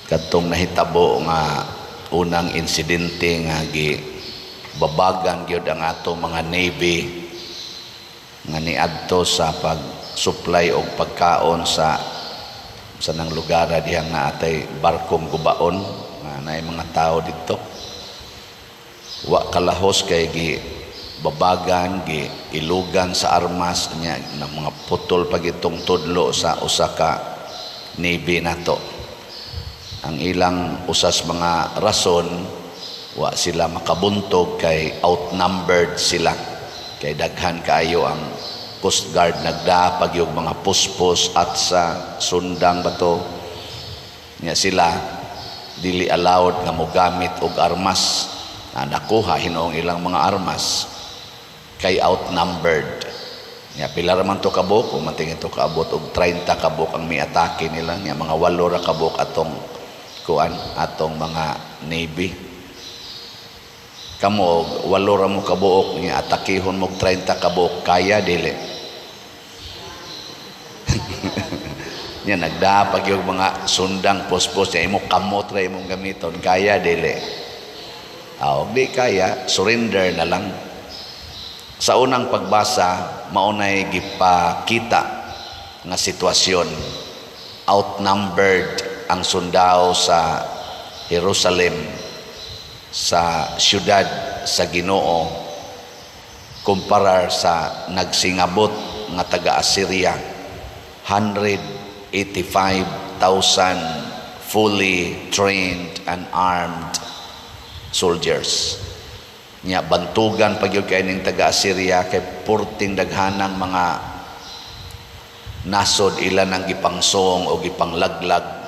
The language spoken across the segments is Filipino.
Katong nahitabo nga unang insidente nga babagan gyud ang ato mga Navy nga niadto sa pag-supply og pagkaon sa nang lugar dihang naatay barkong gubaon nga naay mga tao dito. Wa kalahos kay babagan ilugan sa armas niya ng mga putol pagitong tudlo sa usa ka Navy nato. Ang ilang usas mga rason wa sila makabuntog kay outnumbered sila, kay daghan kaayo ang Coast Guard nagdapag yung mga puspos at sa sundang bato niya sila dili allowed nga mogamit og armas na nakuha hinoong ilang mga armas kay outnumbered niya. Pila ra man to kabuk o manting ito kaabot og 30 kabuk ang miatake nila niya, mga 8 ra kabuk atong mga Navy. Kamo 8 ra mo kabuok niya atakihon mo 30 kabuk, kaya dili niya nagdapag yung mga sundang puspos niya imo kamot ra imong gamiton, kaya dili. Di kaya surrender na lang. Sa unang pagbasa maunay gipakita nga sitwasyon, outnumbered ang sundao sa Jerusalem, sa siyudad sa Ginoo, kumparar sa nagsingabot nga taga-Assyria, 185,000 fully trained and armed soldiers. Nya bantugan pagyud kay ning taga-Assyria kay purting daghanang mga nasod ilan ang gipangsong o gipanglaglag.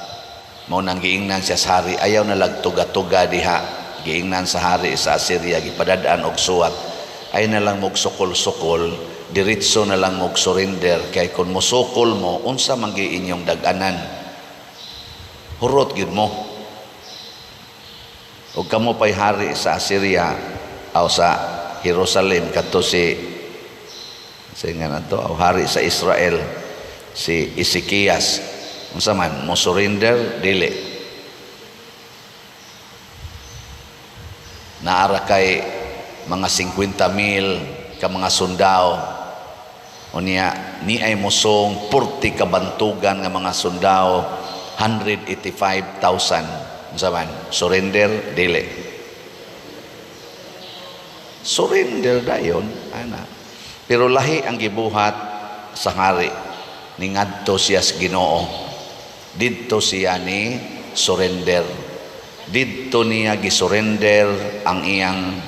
Mao nang giingnan siya sa hari, ayaw na lagtuga-tuga diha, giingnan sa hari sa Assyria, gipadadaan og suwat, ay na lang mog sukol-sukol, diretso na lang mog surrender, kay kun musukol mo unsa man gi inyong dag-anan, hurot gyud mo. Ug kamo pay hari sa Assyria o sa Jerusalem kadto si nga nato o hari sa Israel si Ezekias, unsa man mo surrender dili. Naara kay mga 50,000 ka mga sundao unya ni ay mosong 40 ka bantugan nga mga sundao, 185,000. Unsa man surrender dili. Surrender dayon ana, pero lahi ang gibuhat sa hari ni ngadto siya sa Ginoo. Didto siya ni surrender, didto niya gisurrender ang iyang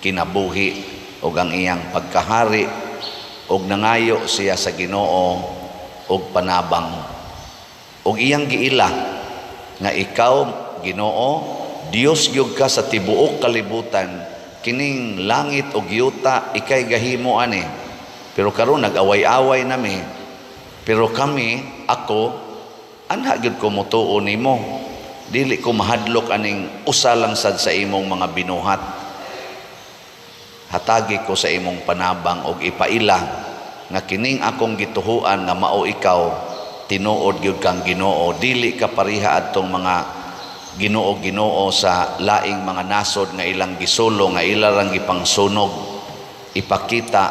kinabuhi ug ang iyang pagkahari, ug nangayo siya sa Ginoo og panabang, ug iyang giila nga ikaw Ginoo Dios gyud ka sa tibuok kalibutan, kining langit ug yuta ikay gahimo ani, pero karon nag-away-away nami, pero kami ako anha gyud ko mutuo nimo, dili ko mahadlok aning usa lang sad sa imong mga binuhat. Hatagi ko sa imong panabang og ipaila nga kining akong gituhuan nga mao ikaw, tinuod gyud kang Ginoo, dili ka pariha adtong mga Ginoo sa laing mga nasod nga ilang gisulo nga ilarang gipangsunog. Ipakita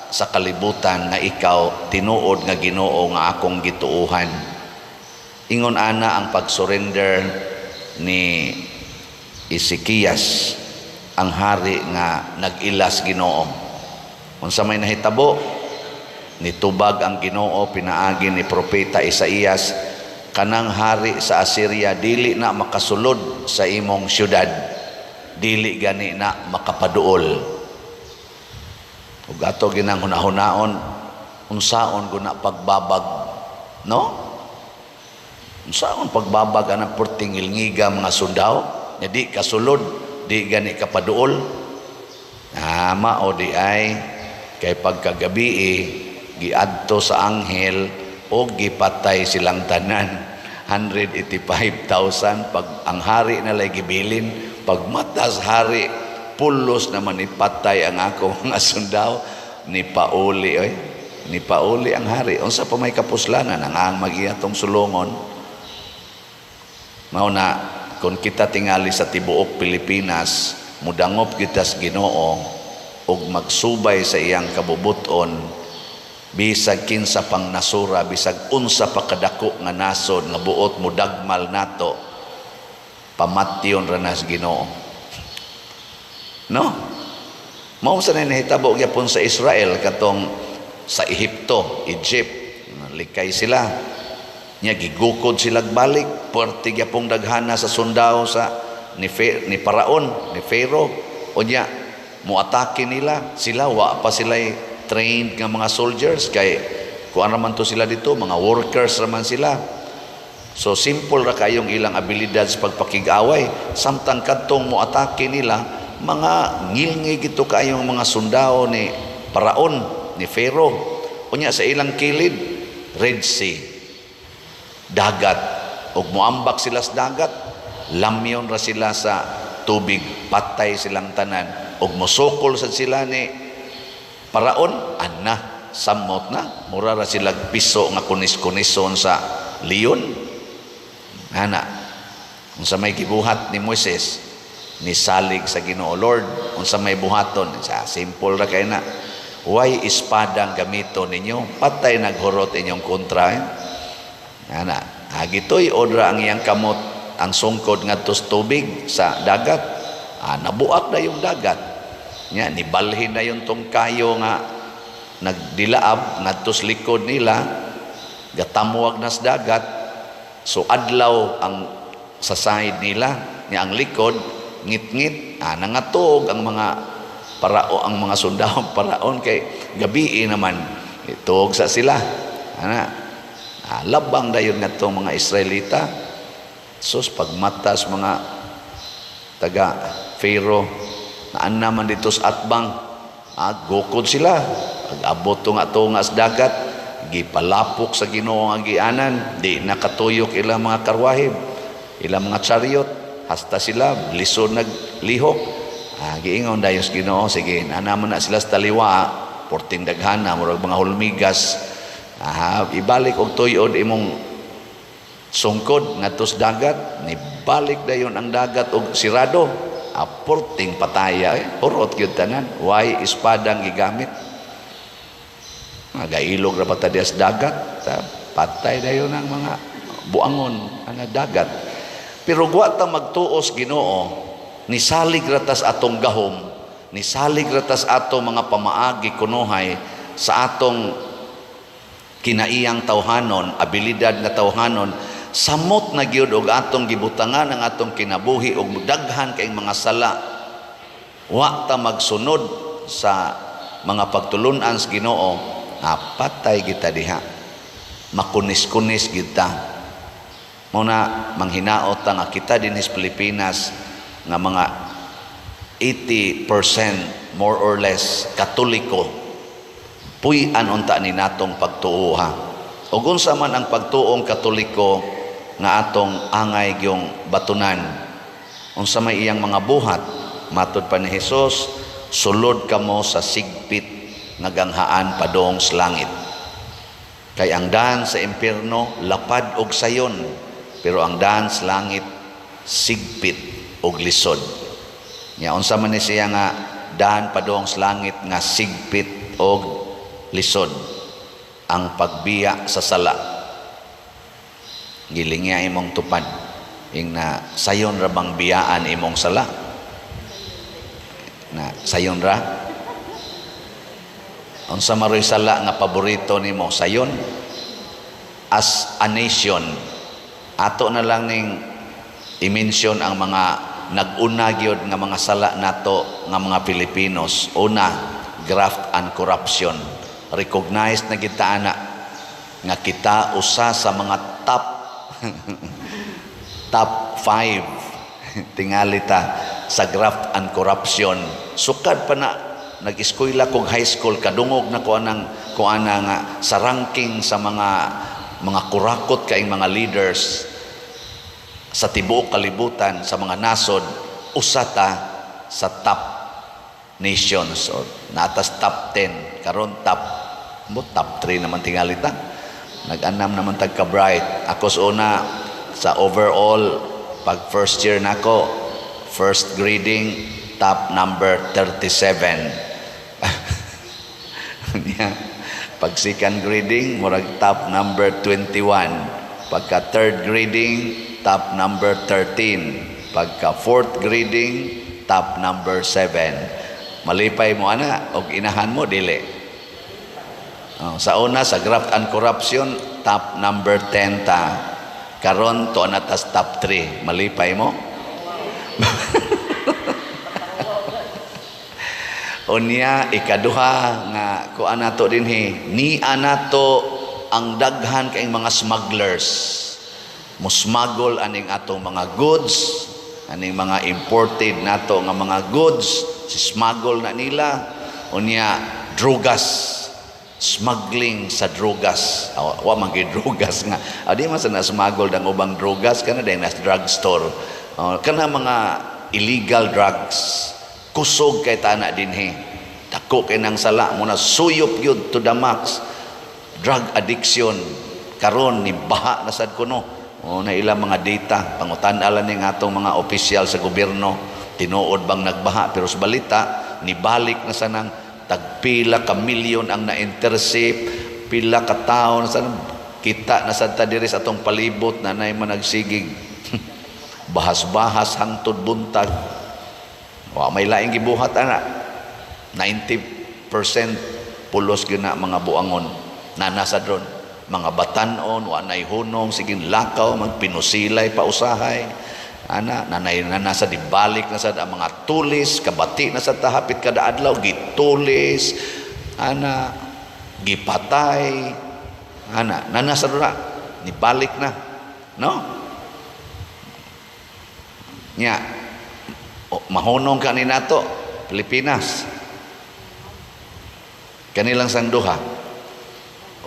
sa kalibutan nga ikaw tinuod nga Ginoo nga akong gituuhan. Ingon ana ang pagsurrender ni Ezekias, ang hari nga nag-ilas Ginoo. Unsa may nahitabo, nitubag ang Ginoo pinaagi ni propeta Isaías, kanang hari sa Assyria dili na makasulod sa imong syudad, dili gani na makapaduol. Ug ato ginang hunahunaon unsaon guna pagbabag, no? Unsaon pagbabag ang purting ilngiga mga sundao, nga di kasulod, di gani kapaduol. Mao di ay kay pagkagabi giadto sa anghel o gipatay silang tanan, 185,000. Pag ang hari na lay gibilin, pag matas hari pulos naman ipatay ang ako mga sundao, ni pauli ang hari. Unsa pa may kapuslanan ang magiatong sulongon. Mao na kung kita tingali sa tibuok Pilipinas, mudangop kita sa Ginoo ug magsubay sa iyang kabubuton, bisag kinsa pang nasura, bisag unsa pa kadako nga nasod nga buot mudagmal nato, pamatyon ra na sa Ginoo. No? Mao sa nahitabo gyapon sa Israel katong sa Egypt, likay sila. Nya gigukod sila balik, puwerte gyapong daghana sa sundao sa ni Paraon, ni Pharaoh. O nya muatake nila, sila wa pa sila trained nga mga soldiers kay kuan raman to sila dito, mga workers raman sila. So simple ra kayong ilang abilidad sa pagpakig-away, samtang kadtong muatake nila, mga ngilngi gito kayong mga sundao ni Paraon, ni Pharaoh. O nya sa ilang kilid, Red Sea, dagat, ug moambak sila sa dagat, lamyon ra sila sa tubig, patay silang tanan, ug mosukol sad sila ni Paraon, anna samot na, mura ra sila piso nga kunis-kunison sa leon. Ana unsa may gibuhat ni Moises, ni salig sa Ginoo, Lord, unsa may buhaton, sa simple ra kay na, way espadang gamiton ninyo, patay naghurot inyong kontra. Ana, gitoy odra ang iyang kamot, ang sungkod ngadto sa tubig sa dagat. Nabuak na yung dagat. Nya nibalhin na yung tong kayo nga nagdilaab ngadto sa likod nila, gatamuwag na sa dagat. So adlaw ang sa side nila, nya ang likod ngit-ngit. Nangatog ang mga parao, ang mga sundao Paraon kay gabi naman itog sa sila. Labang dayon nga itong mga Israelita. Sus, pagmatas mga taga Pharaoh, naan naman dito sa atbang, gukod sila. Pag-abot nga sa dagat, gipalapok sa Ginoo ang gianan, di nakatuyok ilang mga karwahib, ilang mga chariot, hasta sila lisod naglihok. Giingon dayon sa Ginoo, sige, naman na sila sa taliwa, porting daghana, murag mga hulmigas, ibalik og tuyod imong sungkod ngadto sa dagat, nibalik dayon ang dagat og sirado, porting pataya, urot gyud tanan, way espadang gigamit. Magailog ra pata sa dagat, patay dayon ang mga buangon ang dagat. Pero wa ta magtuos Ginoo, nisalig ratas atong gahom, nisalig ratas atong mga pamaagi kunuhay sa atong kinaiyang tawhanon, abilidad na tawhanon, samot na gyud og atong gibutangan ang atong kinabuhi og daghan kay mga sala. Wa ta magsunod sa mga pagtulun-an sa Ginoo, patay kita diha. Makunis-kunis kita. Muna manghinaot ta nga kita din sa Pilipinas nga mga 80% more or less Katoliko. Puy-an unta ni natong pagtuo ug unsa man ang pagtuong Katoliko nga atong angay gyung batunan, unsa may iyang mga buhat, matud pa ni Hesus, sulod kamo sa sigpit nga ganghaan padong sa langit. Kay ang daan sa impierno lapad og sayon, pero ang daan sa langit sigpit og lisod. Nya unsa man ni siya nga daan padong sa langit nga sigpit og lisod, ang pagbiya sa sala. Gilingya imong tupad ing na sayon ra bang biyaan imong sala, na sayon ra unsa maroy sala nga paborito nimo, sayon. As a nation, ato na lang ning i-mention ang mga nag-una gyud nga mga sala nato nga mga Pilipinos. Una, graft and corruption. Recognized na kita nga kita usa sa mga top 5 tingali ta sa graft and corruption. Sukad pa na nag-eskwela kog high school, kadungog na ko ana nga sa ranking sa mga kurakot kaing mga leaders sa tibuok kalibutan sa mga nasod, usa ta sa top nations, or natas top 10 karon top 3 naman tingali ta. Nag-anam naman tagka bright. Ako sa una sa overall Pag first year nako, first grading, top number 37. Pag second grading, murag top number 21. Pagka third grading, top number 13. Pagka fourth grading, top number 7. Malipay mo ana, og inahan mo, dili. Sa una, sa graft and corruption, top number 10 ta. Karon to natas top 3. Malipay mo? Unya ikaduha nga kuan nato dinhi, ni anato ang daghan kay mga smugglers. Musmagol aning atong mga goods, aning mga imported nato nga mga goods, si smuggle na nila. Unya drugas, smuggling sa drugas. Wa man gyud drugas nga. Di man sa smuggle dang ubang drugas kana dai nas drugstore. Kana mga illegal drugs. Kusog kay tana dinhi. Dako kay nang sala mo na suyop yun to the max. Drug addiction karon ni baha na sad kuno. Na ilang mga data pangutan-alan ning atong mga opisyal sa gobyerno, tinuod bang nagbaha, pero sa balita nibalik na sanang tagpila ka milyon ang na-intercept, pila ka tawo na sanang kita na sad ta diri sa atong palibot na nay managsigig. Bahas-bahas hangtod buntag. May laing gibuhat ana. 90% pulos gyud na mga buangon na nasa dron. Mga batanon, wanay hunong, siging lakaw, magpinusilay, pausahay. Nanay na nasa dibalik na sa mga tulis, kabati na sa tahapit kada adlaw, gitulis, gipatay, nasa dron na, nibalik na. No? Nya, mahunong ka ni nato, Pilipinas. Kanilang sang duha.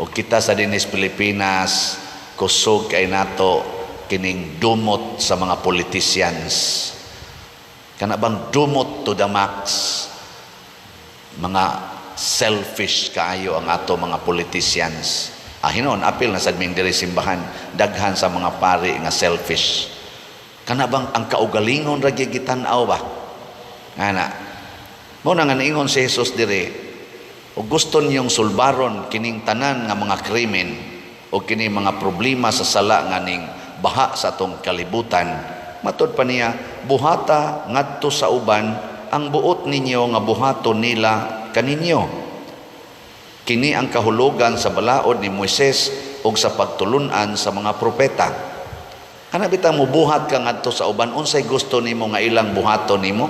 O kita sa dinis Pilipinas, kusog kay nato kining dumot sa mga politicians. Kana bang dumot to the max. Mga selfish kaayo ang ato mga politicians. Hinon, apil na sa ming diri simbahan, daghan sa mga pari nga selfish. Kana bang ang kaugalingon ra gitan-aw ba? Ana. Mo na nga niingon si Jesus dire, o gusto niyong sulbaron kining tanan nga mga krimen o kining mga problema sa sala nga ning baha sa atong kalibutan, matud pa niya, buhata ngadto sa uban ang buot ninyo nga buhaton nila kaninyo. Kini ang kahulugan sa balaod ni Moises ug sa pagtulunan sa mga propeta. Ana bitaw mo buhat ka ngadto sa uban, unsay gusto nimo nga ilang buhaton nimo?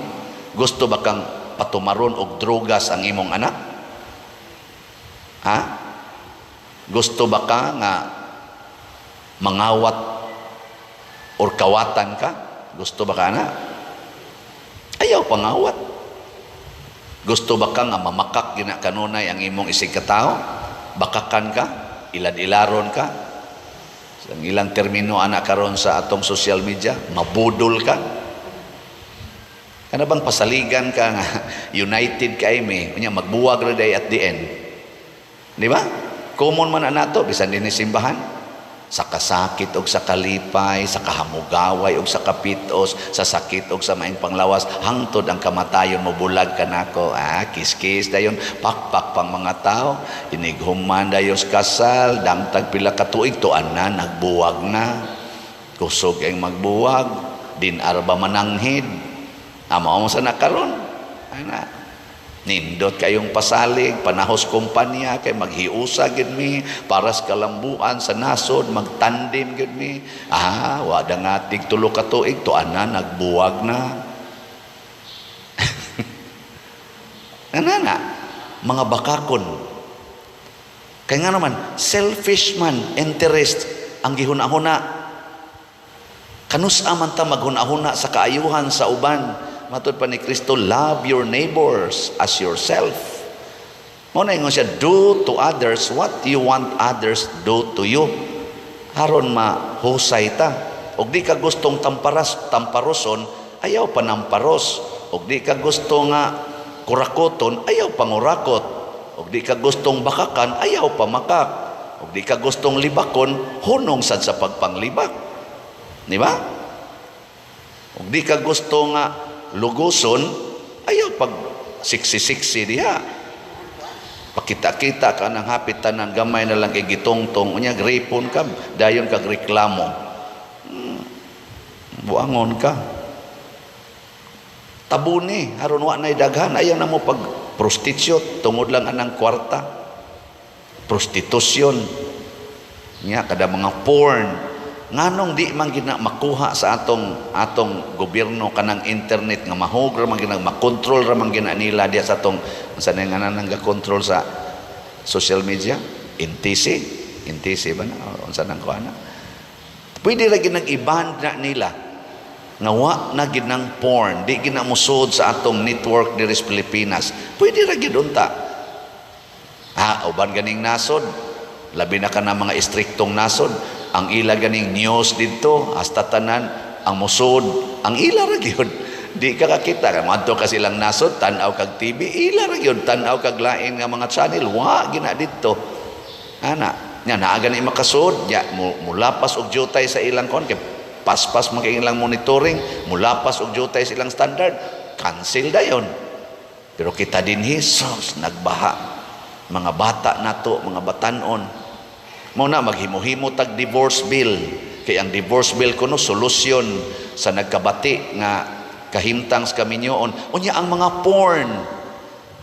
Gusto ba kang patumaron og drogas ang imong anak? Gusto ba ka nga mangawat or kawatan ka? Gusto ba ka na? Ayaw pangawat. Gusto ba ka nga mamakak gina kanunay ang imong isig katao? Bakakan ka? Ilad-ilaron ka? Ang ilang termino anak karon sa atong social media, mabudol ka? Ano bang pasaligan ka nga united ka ime, magbuwag ra day at the end. Di ba? Common man na nato bisan din simbahan. Sa kasakit og sa kalipay, sa kahamugaway og sa kapitos, sa sakit og sa maing panglawas, hangtod ang kamatayon mo bulag kanako. Kiskis dayon, pakpak pang mga tao, inighuman dayon sa kasal, damtag pila ka tuig tuan na nagbuwag na. Kusog ang magbuwag, din arba mananghid. Amo mo sa nakaron. Nindot kayong pasalig, panahos kumpanya, kay maghiusa gid mi, paras kalambuan sa nasod, magtandim gid mi. Wada nga tig tulo ka tuig, tuan na, nagbuwag na. Mga bakakon. Kaya nga naman, selfish man, interest, ang gihuna-huna. Kanusa man ta maghuna-huna sa kaayuhan sa uban. Matod pa ni Kristo, love your neighbors as yourself. Muna ingon siya, do to others what you want others do to you. Haron mahusay ta. Og di ka gustong tamparoson, ayaw pa namparos. Og di ka gusto nga kurakoton, ayaw pa ngurakot. Og di ka gustong bakakan, ayaw pa makak. Og di ka gustong libakon, hunong sad sa pagpanglibak. Di ba? Ug di ka gusto nga luguson, ayaw pag siksi-siksi diha. Pakita-kita ka ng hapit tanan, gamay na lang kay gitongtong, unya gripon ka, dayon kag reklamo. Buangon ka. Tabuni, haron wa nay daghan, ayaw na mo pag prostitute, tungod lang anang kwarta. Prostitusyon. Nya kada mga porn. Nganong di man gina makuha sa atong gobyerno kanang internet nga mahog ra man gina makontrol ra man gina nila diya sa atong sa nga nang ga-control sa social media, NTC ba na unsa nang kuana. Pwede ra ginang i-ban na nila nga wa na ginang porn, di gina musod sa atong network diri sa Pilipinas. Pwede ra gid unta. Uban ganing nasod, labi na ka na mga istriktong nasod, ang ila ganing news dito hasta tanan ang musod ang ila ra gyud di ka kakita madto ka silang nasod tan-aw kag TV ila ra gyud tan-aw kag lain nga mga channel wa gina dito ana nya naa gani makasud ya mulapas og jutay sa ilang kon kay paspas man kay ilang monitoring mulapas og jutay sa ilang standard cancel dayon pero kita dinhi sos nagbaha mga bata nato mga batan-on mo na maghimo-himo tag divorce bill kay ang divorce bill kuno solusyon sa nagkabati nga kahimtang sa kaminyoon unya ang mga porn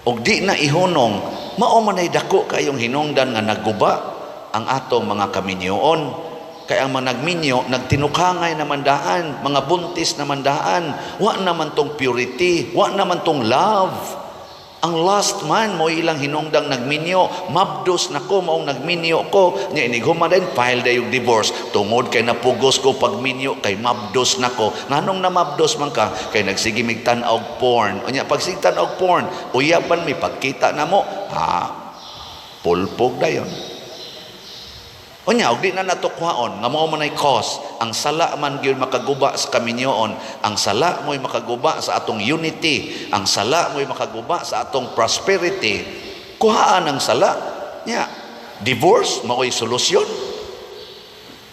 og di na ihunong mao man ay dako kayong hinungdan nga nagguba ang atong mga kaminyoon kay ang mga nagminyo nagtinukangay naman daan mga buntis naman daan wa naman tong purity wa naman tong love. Ang last man mo ilang hinungdang nagminyo, mabdos na ko maong nagminyo ko, nya inighuman din file dayong divorce. Tungod kay napugos ko pagminyo kay mabdos na ko. Nganong na mabdos man ka kay nagsigimig tan-og porn. Unya pag sig tan-og porn, uyaban mi pagkita na mo, pulpog dayon. Unya og di na natukwaon nga mao man ay cause ang sala man gyud makaguba sa kaminyoon ang sala mo'y makaguba sa atong unity ang sala mo'y makaguba sa atong prosperity kuhaan ang sala nya divorce mao'y solusyon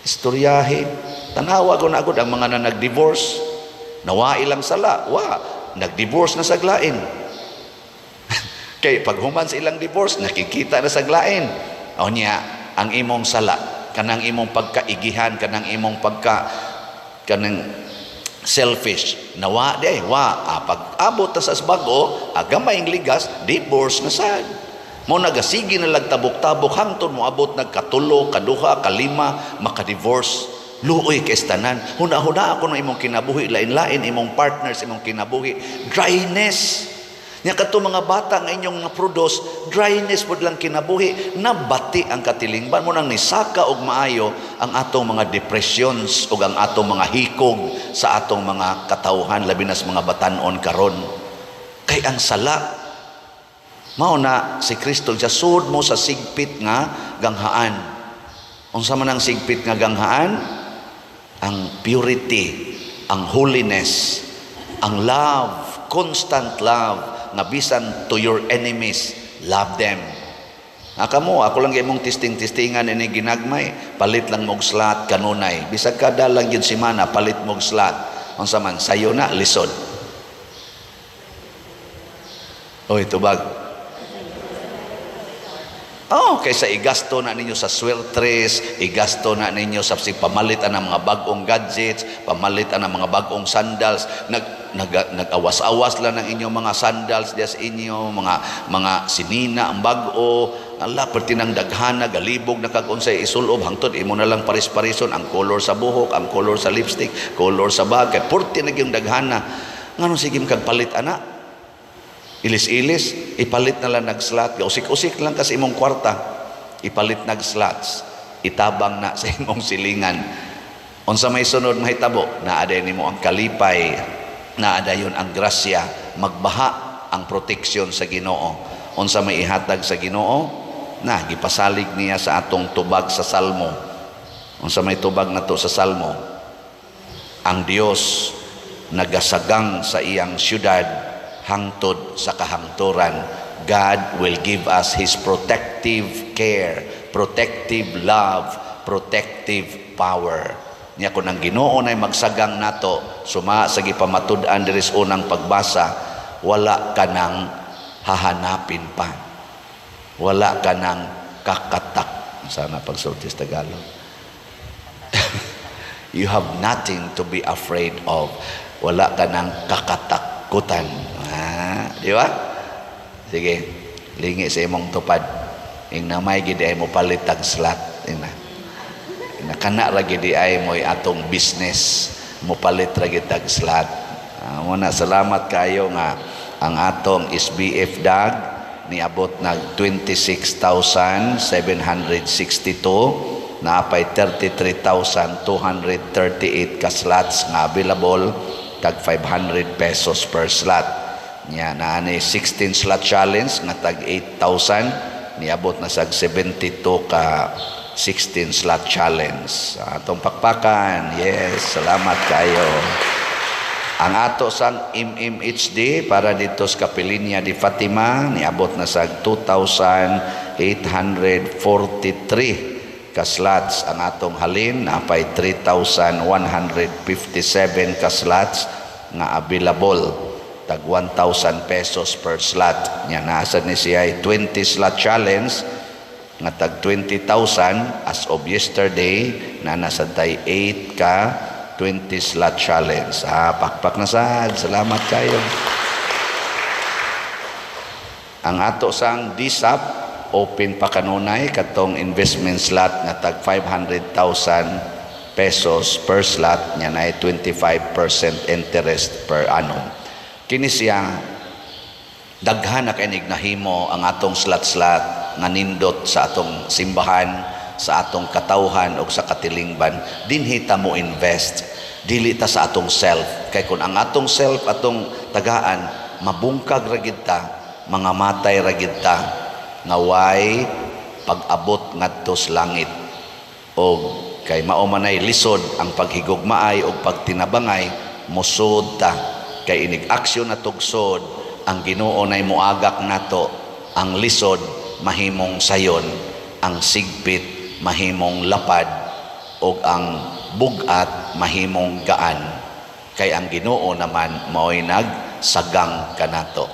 istoryahe tanawa ko na agud ang mga na nag-divorce nawa ilang sala nag-divorce na saglain kay paghuman sa ilang divorce nakikita na saglain o nya ang imong sala kanang imong pagkaigihan kanang imong kanang selfish nawa di ay pag abot ta sa bago agamay ang ligas divorce na sad mo nagasigi na lagtabok-tabok hangtod mo abot nagkatulo kaduha kalima maka-divorce luoy kay tanan huna-huna ako ng imong kinabuhi lain-lain imong partners imong kinabuhi dryness nya kadto mga bata nga inyong na-produce dryness pud lang kinabuhi nabati ang katilingban mo nang nisaka og maayo ang atong mga depressions ug ang atong mga hikog sa atong mga katawhan labi na sa mga batan-on karon kay ang sala mao na si Kristo siya sud mo sa sigpit nga ganghaan unsa man ang sigpit nga ganghaan ang purity ang holiness ang love constant love nga bisan to your enemies love them kamo ako lang imong tistingan ini ginagmay palit lang mog slot kanunay bisag kada lang yun semana palit mog slot unsa man sayo na lisod oy tubag kaysa igasto na ninyo sa swertres, igasto na ninyo sa pamalitan ng mga bagong gadgets, pamalitan ng mga bagong sandals, nag-awas-awas lang ng inyong mga sandals diya sa inyo, mga sinina ang bago, ala perti ng daghana, galibog na kag-unsay isulob, hangtod imo na lang paris-parison, ang color sa buhok, ang color sa lipstick, color sa bag, kay perti na yung daghana, nga nung sige kagpalit anak, ilis-ilis, ipalit na lang nag-slot. Usik-usik lang kasi imong kwarta. Ipalit nag-slots. Itabang na sa imong silingan. Unsa may sunod mahitabo, naada nimo ang kalipay, naada yun ang grasya, magbaha ang proteksyon sa Ginoo. Unsa may ihatag sa Ginoo, gipasalig niya sa atong tubag sa Salmo. Unsa may tubag na to sa Salmo, ang Dios nagasagang sa iyang syudad hangtod sa kahangturan. God will give us His protective care, protective love, protective power. Niya kung ang Ginoo nay magsagang nato suma sa gipamatud-an diri sa unang pagbasa, wala ka nang hahanapin pa. Wala ka nang kakatak. Sana pagsulti sa Tagalog. You have nothing to be afraid of. Wala ka nang kakatakutan. Di ba? Sige, lingi sa imong tupad. Ing namay gid ay mo palitag slot. Nakana ra gid ay mo atong business. Mo palit ra gid tag slot. Muna salamat kayo nga ang atong SBF DAG niabot nag 26,762 na apay 33,238 ka slots nga available tag 500 pesos per slot. Nya na ani 16 slot challenge nga tag 8,000 niabot na sag 72 ka 16 slot challenge. Atong pakpakan. Yes, salamat kayo. Ang ato sang MMHD para dito sa Kapilinya di Fatima niabot na sa 2,843 ka slots. Ang atong halin napay 3,157 ka slots nga available tag 1,000 pesos per slot. Nya nasa ni siya 20 slot challenge nga tag 20,000 as of yesterday na nasa tay 8 ka 20 slot challenge. Pakpak na sad. Salamat kayo. Ang ato sang DSAP, open pa kanunay, katong investment slot na tag 500,000 pesos per slot, niya na 25% interest per annum. Kini siya, daghan na kainig nahimo ang atong slot-slot nga nindot sa atong simbahan, sa atong katawhan o sa katilingban, dinhi ta mo invest, dili ta sa atong self. Kay kung ang atong self atong tagaan, mabungkag ra gid ta, mga matay ra gid ta, nga way pag-abot ngadto sa langit. O kay mao manay lisod ang paghigugmaay o pagtinabangay, musod ta. Kay inig aksyon na tugsod, ang Ginoo nay muagak nato, ang lisod mahimong sayon, ang sigpit mahimong lapad, o ang bugat mahimong gaan. Kay ang Ginoo naman mao'y nagsagang kanato.